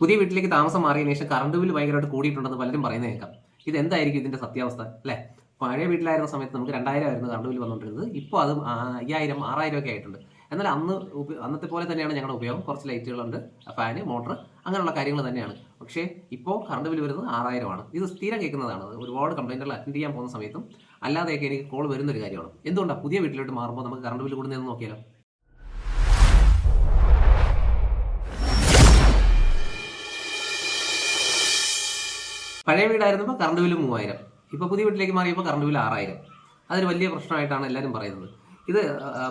പുതിയ വീട്ടിലേക്ക് താമസം മാറിയതിനു ശേഷം കറണ്ട് ബില്ല് ഭയങ്കരമായിട്ട് കൂടിയിട്ടുണ്ടെന്ന് പലരും പറയുന്നത് കേൾക്കാം. ഇതെന്തായിരിക്കും ഇതിന്റെ സത്യാവസ്ഥ അല്ലേ? പഴയ വീട്ടിലായിരുന്ന സമയത്ത് നമുക്ക് 2000 ആയിരുന്നു കറണ്ട് ബില്ല് വന്നുകൊണ്ടിരുന്നത്. ഇപ്പോൾ അത് 5000, 6000 ഒക്കെ ആയിട്ടുണ്ട്. എന്നാൽ അന്നത്തെ പോലെ തന്നെയാണ് ഞങ്ങളുടെ ഉപയോഗം. കുറച്ച് ലൈറ്റുകളുണ്ട്, ഫാന്, മോട്ടർ, അങ്ങനെയുള്ള കാര്യങ്ങൾ തന്നെയാണ്. പക്ഷേ ഇപ്പോൾ കറണ്ട് ബില്ല് വരുന്നത് 6000 ആണ്. ഇത് സ്ഥിരം കേൾക്കുന്നതാണ്. ഒരുപാട് കംപ്ലൈൻറ്റുകൾ അറ്റൻഡ് ചെയ്യാൻ പോകുന്ന സമയത്തും അല്ലാതെയൊക്കെ എനിക്ക് കോൾ വരുന്നൊരു കാര്യമാണ്. എന്തുകൊണ്ടാണ് പുതിയ വീട്ടിലോട്ട് മാറുമ്പോൾ നമുക്ക് കറണ്ട് ബില്ല് കൂടുന്നതെന്ന് നോക്കിയാലോ? പഴയ വീടായിരുന്നപ്പോൾ കറണ്ട് ബില്ല് 3000, ഇപ്പോൾ പുതിയ വീട്ടിലേക്ക് മാറിയപ്പോൾ കറണ്ട് ബില്ല് 6000. അതൊരു വലിയ പ്രശ്നമായിട്ടാണ് എല്ലാവരും പറയുന്നത്. ഇത്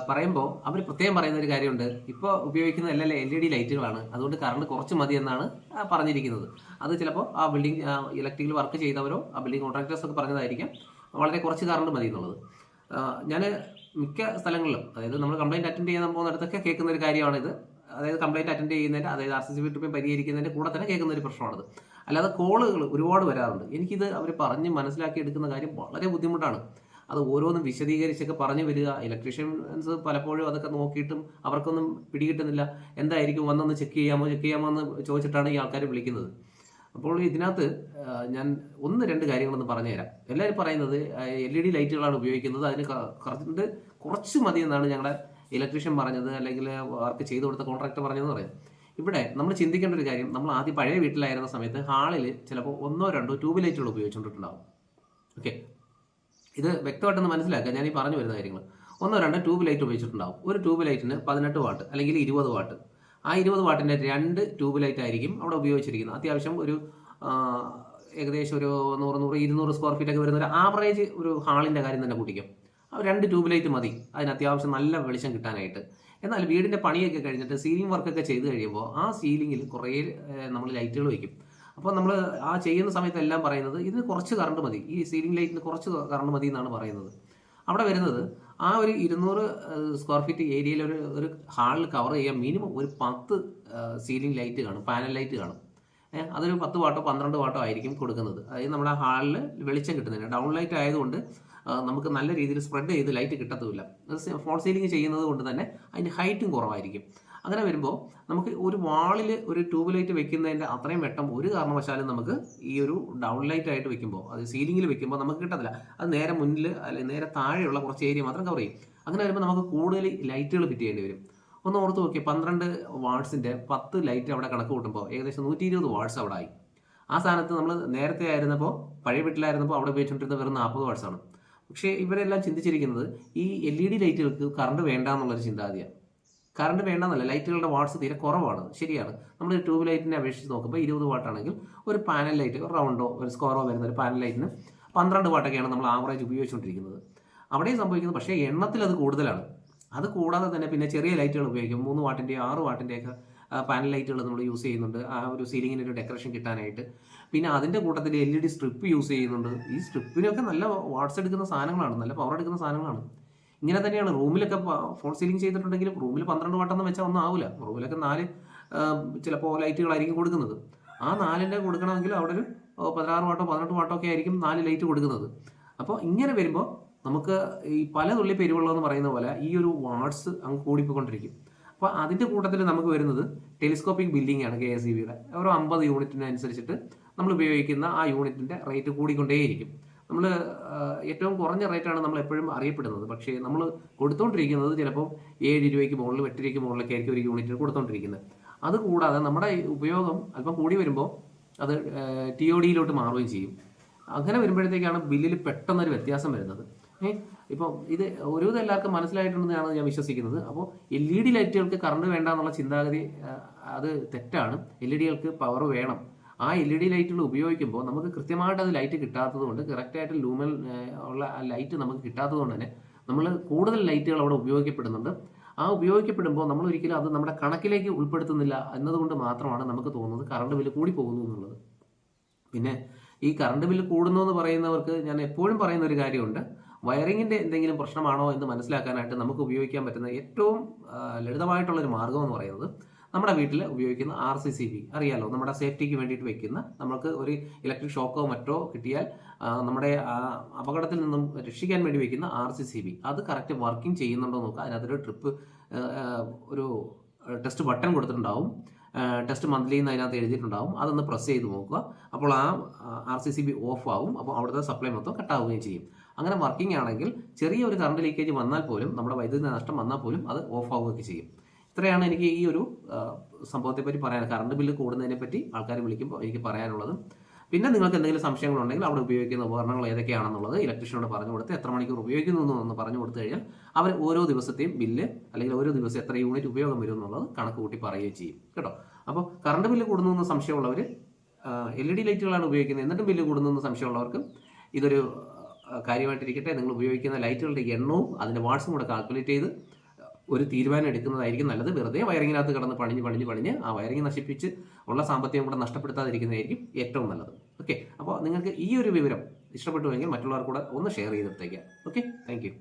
പറയുമ്പോൾ അവർ പ്രത്യേകം പറയുന്ന ഒരു കാര്യമുണ്ട്. ഇപ്പോൾ ഉപയോഗിക്കുന്ന എല്ലാം LED ലൈറ്റുകളാണ്, അതുകൊണ്ട് കറണ്ട് കുറച്ച് മതി എന്നാണ് പറഞ്ഞിരിക്കുന്നത്. അത് ചിലപ്പോൾ ആ ബിൽഡിംഗ് ഇലക്ട്രിക്കൽ വർക്ക് ചെയ്തവരോ ആ ബിൽഡിംഗ് കോൺട്രാക്ടേഴ്സ് ഒക്കെ പറഞ്ഞതായിരിക്കാം വളരെ കുറച്ച് കറണ്ട് മതി എന്നുള്ളത്. ഞാൻ മിക്ക സ്ഥലങ്ങളിലും, അതായത് നമ്മൾ കംപ്ലയിൻറ്റ് അറ്റൻഡ് ചെയ്യാൻ പോകുന്നിടത്തൊക്കെ കേൾക്കുന്ന ഒരു കാര്യമാണിത്. അതായത് കംപ്ലയിൻറ്റ് അറ്റൻഡ് ചെയ്യുന്നതിൻ്റെ, അതായത് RCC ട്രിപ്പിൽ പരിഹരിക്കുന്നതിൻ്റെ കൂടെ തന്നെ കേൾക്കുന്ന ഒരു പ്രശ്നമാണിത്. അല്ലാതെ കോളുകൾ ഒരുപാട് വരാറുണ്ട്. എനിക്കിത് അവർ പറഞ്ഞ് മനസ്സിലാക്കി എടുക്കുന്ന കാര്യം വളരെ ബുദ്ധിമുട്ടാണ്. അത് ഓരോന്നും വിശദീകരിച്ചൊക്കെ പറഞ്ഞു വരിക. ഇലക്ട്രീഷ്യൻസ് പലപ്പോഴും അതൊക്കെ നോക്കിയിട്ടും അവർക്കൊന്നും പിടികിട്ടുന്നില്ല. എന്തായിരിക്കും, വന്നൊന്ന് ചെക്ക് ചെയ്യാമോ എന്ന് ചോദിച്ചിട്ടാണ് ഈ ആൾക്കാർ വിളിക്കുന്നത്. അപ്പോൾ ഇതിനകത്ത് ഞാൻ 1-2 കാര്യങ്ങളൊന്ന് പറഞ്ഞുതരാം. എല്ലാവരും പറയുന്നത് LED ലൈറ്റുകളാണ് ഉപയോഗിക്കുന്നത്, അതിന് കറണ്ട് കുറച്ച് മതി എന്നാണ് ഞങ്ങളുടെ ഇലക്ട്രീഷ്യൻ പറഞ്ഞത്, അല്ലെങ്കിൽ വർക്ക് ചെയ്തു കൊടുത്ത കോൺട്രാക്ടർ പറഞ്ഞതെന്ന് പറയും. ഇവിടെ നമ്മൾ ചിന്തിക്കേണ്ട ഒരു കാര്യം, നമ്മൾ ആദ്യം പഴയ വീട്ടിലായിരുന്ന സമയത്ത് ഹാളിൽ ചിലപ്പോൾ 1-2 ട്യൂബ് ലൈറ്റുകൾ ഉപയോഗിച്ചുകൊണ്ടിട്ടുണ്ടാകും. ഓക്കെ, ഇത് വ്യക്തമായിട്ടൊന്ന് മനസ്സിലാക്കുക. ഞാൻ ഈ പറഞ്ഞു വരുന്ന കാര്യങ്ങൾ. 1-2 ട്യൂബ് ലൈറ്റ് ഉപയോഗിച്ചിട്ടുണ്ടാകും. ഒരു ട്യൂബ് ലൈറ്റിന് 18 വാട്ട് അല്ലെങ്കിൽ 20 വാട്ട്. ആ 20 വാട്ടിൻ്റെ 2 ട്യൂബ് ലൈറ്റ് ആയിരിക്കും അവിടെ ഉപയോഗിച്ചിരിക്കുന്നത്. അത്യാവശ്യം ഒരു ഏകദേശം ഒരു 100-200 സ്ക്വയർ ഫീറ്റ് ഒക്കെ വരുന്ന ഒരു ആവറേജ് ഒരു ഹാളിൻ്റെ കാര്യം തന്നെ കൂട്ടിക്കും. 2 ട്യൂബ് ലൈറ്റ് മതി അതിന് അത്യാവശ്യം നല്ല വെളിച്ചം കിട്ടാനായിട്ട്. എന്നാൽ വീടിൻ്റെ പണിയൊക്കെ കഴിഞ്ഞിട്ട് സീലിംഗ് വർക്കൊക്കെ ചെയ്ത് കഴിയുമ്പോൾ ആ സീലിങ്ങിൽ കുറേ നമ്മൾ ലൈറ്റുകൾ വയ്ക്കും. അപ്പോൾ നമ്മൾ ആ ചെയ്യുന്ന സമയത്തെല്ലാം പറയുന്നത് ഇതിന് കുറച്ച് കറണ്ട് മതി, ഈ സീലിംഗ് ലൈറ്റിന് കുറച്ച് കറണ്ട് മതി എന്നാണ് പറയുന്നത്. അവിടെ വരുന്നത് ആ ഒരു 200 സ്ക്വയർ ഫീറ്റ് ഏരിയയിൽ ഒരു ഹാളിൽ കവർ ചെയ്യാൻ മിനിമം ഒരു 10 സീലിംഗ് ലൈറ്റ് കാണും, പാനൽ ലൈറ്റ് കാണും. അതൊരു 10 വാട്ടോ 12 വാട്ടോ ആയിരിക്കും കൊടുക്കുന്നത്. അതായത് നമ്മുടെ ഹാളിൽ വെളിച്ചം കിട്ടുന്നതിന്. ഡൗൺ ലൈറ്റ് ആയതുകൊണ്ട് നമുക്ക് നല്ല രീതിയിൽ സ്പ്രെഡ് ചെയ്ത് ലൈറ്റ് കിട്ടത്തുമില്ല. ഫോൾ സീലിംഗ് ചെയ്യുന്നത് കൊണ്ട് തന്നെ അതിൻ്റെ ഹൈറ്റും കുറവായിരിക്കും. അങ്ങനെ വരുമ്പോൾ നമുക്ക് ഒരു വാളിൽ ഒരു ട്യൂബ് ലൈറ്റ് വെക്കുന്നതിൻ്റെ അത്രയും വെട്ടം ഒരു കാരണവശാലും നമുക്ക് ഈ ഒരു ഡൗൺ ലൈറ്റ് ആയിട്ട് വെക്കുമ്പോൾ, അത് സീലിംഗിൽ വെക്കുമ്പോൾ നമുക്ക് കിട്ടത്തില്ല. അത് നേരെ മുന്നിൽ അല്ലെങ്കിൽ നേരെ താഴെയുള്ള കുറച്ച് ഏരിയ മാത്രം കവർ ചെയ്യും. അങ്ങനെ വരുമ്പോൾ നമുക്ക് കൂടുതൽ ലൈറ്റുകൾ ഫിറ്റ് ചെയ്യേണ്ടി വരും. ഒന്ന് ഓർത്ത് നോക്കി, 12 വാട്ട്സിൻ്റെ 10 ലൈറ്റ് അവിടെ കണക്ക് കൂട്ടുമ്പോൾ ഏകദേശം 120 വാട്ട്സ് അവിടെ ആയി. ആ സ്ഥാനത്ത് നമ്മൾ നേരത്തെ ആയിരുന്നപ്പോൾ, പഴയ വീട്ടിലായിരുന്നപ്പോൾ അവിടെ ഉപയോഗിച്ചുകൊണ്ടിരുന്നത് വെറും 40 വാട്ട്സാണ്. പക്ഷേ ഇവരെല്ലാം ചിന്തിച്ചിരിക്കുന്നത് ഈ LED ലൈറ്റുകൾക്ക് കറണ്ട് വേണ്ട എന്നുള്ളൊരു ചിന്താഗതിയാണ്. കറണ്ട് വേണ്ടെന്നല്ല, ലൈറ്റുകളുടെ വാട്ട്സ് തീരെ കുറവാണ്, ശരിയാണ്. നമ്മൾ ട്യൂബ് ലൈറ്റിനെ അപേക്ഷിച്ച് നോക്കുമ്പോൾ 20 വാട്ടാണെങ്കിൽ ഒരു പാനൽ ലൈറ്റ്, ഒരു റൗണ്ടോ ഒരു സ്ക്വയറോ വരുന്ന ഒരു പാനൽ ലൈറ്റിന് 12 വാട്ടൊക്കെയാണ് നമ്മൾ ആവറേജ് ഉപയോഗിച്ചുകൊണ്ടിരിക്കുന്നത്. അവിടെയും സംഭവിക്കുന്നത് പക്ഷേ എണ്ണത്തിൽ അത് കൂടുതലാണ്. അത് കൂടാതെ തന്നെ പിന്നെ ചെറിയ ലൈറ്റുകൾ ഉപയോഗിക്കും. 3 വാട്ടിൻ്റെയോ 6 വാട്ടിൻ്റെയൊക്കെ പാനൽ ലൈറ്റുകൾ നമ്മൾ യൂസ് ചെയ്യുന്നുണ്ട് ആ ഒരു സീലിങ്ങിന് ഒരു ഡെക്കറേഷൻ കിട്ടാനായിട്ട്. പിന്നെ അതിൻ്റെ കൂട്ടത്തിൽ LED സ്ട്രിപ്പ് യൂസ് ചെയ്യുന്നുണ്ട്. ഈ സ്ട്രിപ്പിനൊക്കെ നല്ല വാട്ട്സ് എടുക്കുന്ന സാധനങ്ങളാണ്, നല്ല പവർ എടുക്കുന്ന സാധനങ്ങളാണ്. ഇങ്ങനെ തന്നെയാണ് റൂമിലൊക്കെ ഫോൾ സീലിംഗ് ചെയ്തിട്ടുണ്ടെങ്കിലും റൂമിൽ 12 വാട്ടെന്ന് വെച്ചാൽ ഒന്നും ആവില്ല. റൂമിലൊക്കെ 4 ചിലപ്പോൾ ലൈറ്റുകളായിരിക്കും കൊടുക്കുന്നത്. ആ 4ൻ്റെ കൊടുക്കണമെങ്കിൽ അവിടെ ഒരു 16 വാട്ടോ 18 വാട്ടോ ഒക്കെ ആയിരിക്കും 4 ലൈറ്റ് കൊടുക്കുന്നത്. അപ്പോൾ ഇങ്ങനെ വരുമ്പോൾ നമുക്ക് ഈ പല തുള്ളി പെരുവെള്ളം എന്ന് പറയുന്ന പോലെ ഈ ഒരു വാട്ട്സ് അങ്ങ് കൂടിപ്പോയിക്കൊണ്ടിരിക്കും. അപ്പോൾ അതിൻ്റെ കൂട്ടത്തിൽ നമുക്ക് വരുന്നത് ടെലിസ്കോപ്പിക് ബില്ലിംഗ് ആണ്. KSEBയുടെ ഓരോ 50 യൂണിറ്റിനനുസരിച്ചിട്ട് നമ്മൾ ഉപയോഗിക്കുന്ന ആ യൂണിറ്റിൻ്റെ റേറ്റ് കൂടിക്കൊണ്ടേയിരിക്കും. നമ്മൾ ഏറ്റവും കുറഞ്ഞ റേറ്റാണ് നമ്മൾ എപ്പോഴും അറിയപ്പെടുന്നത്. പക്ഷേ നമ്മൾ കൊടുത്തുകൊണ്ടിരിക്കുന്നത് ചിലപ്പോൾ 7 രൂപയ്ക്ക് മുകളിൽ 8 രൂപയ്ക്ക് മുകളിലൊക്കെ ആയിരിക്കും ഒരു യൂണിറ്റിന് കൊടുത്തുകൊണ്ടിരിക്കുന്നത്. അതുകൂടാതെ നമ്മുടെ ഉപയോഗം അല്പം കൂടി വരുമ്പോൾ അത് TODയിലോട്ട് മാറുകയും ചെയ്യും. അങ്ങനെ വരുമ്പോഴത്തേക്കാണ് ബില്ലിൽ പെട്ടെന്നൊരു വ്യത്യാസം വരുന്നത്. ഇപ്പോൾ ഇത് ഒരുവിധം എല്ലാവർക്കും മനസ്സിലായിട്ടുണ്ടെന്നാണ് ഞാൻ വിശ്വസിക്കുന്നത്. അപ്പോൾ LED ലൈറ്റുകൾക്ക് കറണ്ട് വേണ്ട എന്നുള്ള ചിന്താഗതി അത് തെറ്റാണ്. LEDകൾക്ക് പവർ വേണം. ആ LED ലൈറ്റുകൾ ഉപയോഗിക്കുമ്പോൾ നമുക്ക് കൃത്യമായിട്ട് അത് ലൈറ്റ് കിട്ടാത്തത് കൊണ്ട്, കറക്റ്റായിട്ട് ലൂമൻ ഉള്ള ലൈറ്റ് നമുക്ക് കിട്ടാത്തത് കൊണ്ട് തന്നെ നമ്മൾ കൂടുതൽ ലൈറ്റുകൾ അവിടെ ഉപയോഗിക്കപ്പെടുന്നുണ്ട്. ആ ഉപയോഗിക്കപ്പെടുമ്പോൾ നമ്മൾ ഒരിക്കലും അത് നമ്മുടെ കണക്കിലേക്ക് ഉൾപ്പെടുത്തുന്നില്ല എന്നതുകൊണ്ട് മാത്രമാണ് നമുക്ക് തോന്നുന്നത് കറണ്ട് ബില്ല് കൂടി പോകുന്നു എന്നുള്ളത്. പിന്നെ ഈ കറണ്ട് ബില്ല് കൂടുന്നു എന്ന് പറയുന്നവർക്ക് ഞാൻ എപ്പോഴും പറയുന്ന ഒരു കാര്യമുണ്ട്, വയറിങ്ങിൻ്റെ എന്തെങ്കിലും പ്രശ്നമാണോ എന്ന് മനസ്സിലാക്കാനായിട്ട് നമുക്ക് ഉപയോഗിക്കാൻ പറ്റുന്ന ഏറ്റവും ലളിതമായിട്ടുള്ളൊരു മാർഗ്ഗം എന്ന് പറയുന്നത് നമ്മുടെ വീട്ടിൽ ഉപയോഗിക്കുന്ന RCCB അറിയാലോ, നമ്മുടെ സേഫ്റ്റിക്ക് വേണ്ടിയിട്ട് വെക്കുന്ന, നമുക്ക് ഒരു ഇലക്ട്രിക് ഷോക്കോ മറ്റോ കിട്ടിയാൽ നമ്മുടെ അപകടത്തിൽ നിന്നും രക്ഷിക്കാൻ വേണ്ടി വെക്കുന്ന RCCB അത് കറക്റ്റ് വർക്കിംഗ് ചെയ്യുന്നുണ്ടോ നോക്കുക. അതിനകത്തൊരു ഒരു ടെസ്റ്റ് ബട്ടൺ കൊടുത്തിട്ടുണ്ടാവും. ടെസ്റ്റ് മന്ത്ലി എന്ന് അതിനകത്ത് എഴുതിയിട്ടുണ്ടാവും. അതൊന്ന് പ്രസ് ചെയ്ത് നോക്കുക. അപ്പോൾ ആ RCCB ഓഫ് ആവും. അപ്പോൾ അവിടുത്തെ സപ്ലൈ മൊത്തം കട്ടാവുകയും ചെയ്യും. അങ്ങനെ വർക്കിംഗ് ആണെങ്കിൽ ചെറിയ ഒരു കറണ്ട് ലീക്കേജ് വന്നാൽ പോലും, നമ്മുടെ വൈദ്യുതി നഷ്ടം വന്നാൽ പോലും അത് ഓഫ് ആവുകയൊക്കെ ചെയ്യും. ഇത്രയാണ് എനിക്ക് ഈ ഒരു സംഭവത്തെ പറ്റി പറയാൻ, കറണ്ട് ബില്ല് കൂടുന്നതിനെ പറ്റി ആൾക്കാർ വിളിക്കുമ്പോൾ എനിക്ക് പറയാനുള്ളത്. പിന്നെ നിങ്ങൾക്ക് എന്തെങ്കിലും സംശയങ്ങളുണ്ടെങ്കിൽ അവിടെ ഉപയോഗിക്കുന്ന ഉപകരണങ്ങൾ ഏതൊക്കെയാണെന്നുള്ളത് ഇലക്ട്രീഷ്യനോട് പറഞ്ഞു കൊടുത്ത് എത്ര മണിക്കൂർ ഉപയോഗിക്കുന്നു എന്ന് പറഞ്ഞു കൊടുത്തു കഴിഞ്ഞാൽ അവർ ഓരോ ദിവസത്തെയും ബില്ല് അല്ലെങ്കിൽ ഓരോ ദിവസം എത്ര യൂണിറ്റ് ഉപയോഗം വരും എന്നുള്ളത് കണക്ക് കൂട്ടി പറയുകയും ചെയ്യും കേട്ടോ. അപ്പോൾ കറണ്ട് ബില്ല് കൂടുന്നു എന്ന് സംശയമുള്ളവർ LED ലൈറ്റുകളാണ് ഉപയോഗിക്കുന്നത്, എന്നിട്ടും ബില്ല് കൂടുന്നു എന്ന് സംശയമുള്ളവർക്ക് ഇതൊരു കാര്യമായിട്ടിരിക്കട്ടെ. നിങ്ങൾ ഉപയോഗിക്കുന്ന ലൈറ്റുകളുടെ എണ്ണവും അതിൻ്റെ വാട്ട്സും കൂടെ കാൽക്കുലേറ്റ് ചെയ്ത് ഒരു തീരുമാനം എടുക്കുന്നതായിരിക്കും നല്ലത്. വെറുതെ വയറിങ്ങിനകത്ത് കിടന്ന് പണിഞ്ഞ് ആ വയറിങ് നശിപ്പിച്ച് ഉള്ള സാമ്പത്തികം കൂടെ നഷ്ടപ്പെടുത്താതിരിക്കുന്നതായിരിക്കും ഏറ്റവും നല്ലത്. ഓക്കെ, അപ്പോൾ നിങ്ങൾക്ക് ഈ ഒരു വിവരം ഇഷ്ടപ്പെട്ടുവെങ്കിൽ മറ്റുള്ളവർ കൂടെ ഒന്ന് ഷെയർ ചെയ്തിട്ടേക്കാം. Okay, thank U.